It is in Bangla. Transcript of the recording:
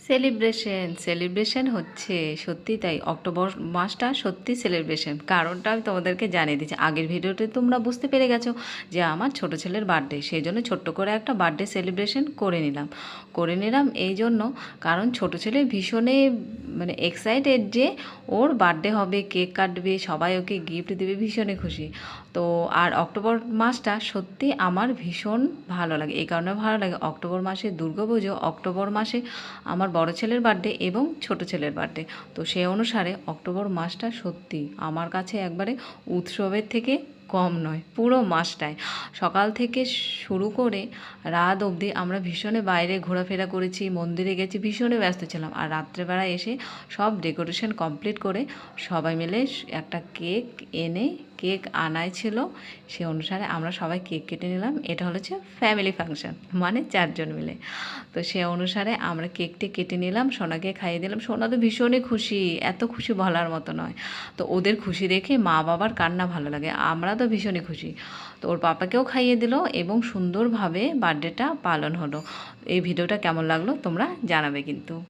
সেলিব্রেশন হচ্ছে, সত্যি তাই। অক্টোবর মাসটা সত্যি সেলিব্রেশন। কারণটা আমি তোমাদেরকে জানিয়ে দিচ্ছি। আগের ভিডিওতে তোমরা বুঝতে পেরে গেছো যে আমার ছোট ছেলের বার্থডে, সেই জন্য ছোট্ট করে একটা বার্থডে সেলিব্রেশন করে নিলাম এই জন্য, কারণ ছোট ছেলে ভীষণই মানে এক্সাইটেড যে ওর বার্থডে হবে, কেক কাটবে, সবাই ওকে গিফট দেবে, ভীষণই খুশি। তো আর অক্টোবর মাসটা সত্যি আমার ভীষণ ভালো লাগে। এই কারণে ভালো লাগে, অক্টোবর মাসে দুর্গাপুজো, অক্টোবর মাসে আমার বড় ছেলের বার্থডে এবং ছোট ছেলের বার্থডে। তো সেই অনুসারে অক্টোবর মাসটা সত্যি আমার কাছে একবারে উৎসবের থেকে কম নয়। পুরো মাসটাই সকাল থেকে শুরু করে রাত অবধি আমরা ভীষণে বাইরে ঘোরাফেরা করেছি, মন্দিরে গেছি, ভীষণই ব্যস্ত ছিলাম। আর রাত্রেবেলা এসে সব ডেকোরেশন কমপ্লিট করে সবাই মিলে একটা কেক এনে, কেক আনাই ছিল, সে অনুসারে আমরা সবাই কেক কেটে নিলাম। এটা হচ্ছে ফ্যামিলি ফাংশন, মানে 4 জন মিলে। তো সে অনুসারে আমরা কেকটি কেটে নিলাম, সোনাকে খাইয়ে দিলাম। সোনা তো ভীষণই খুশি, এত খুশি বলার মতো নয়। তো ওদের খুশি দেখে মা বাবার কান্না ভালো লাগে, আমরা তো ভীষণই খুশি। তো ওর পাপাকেও খাইয়ে দিল এবং সুন্দরভাবে বার্থডেটা পালন হলো। এই ভিডিওটা কেমন লাগলো তোমরা জানাবে কিন্তু।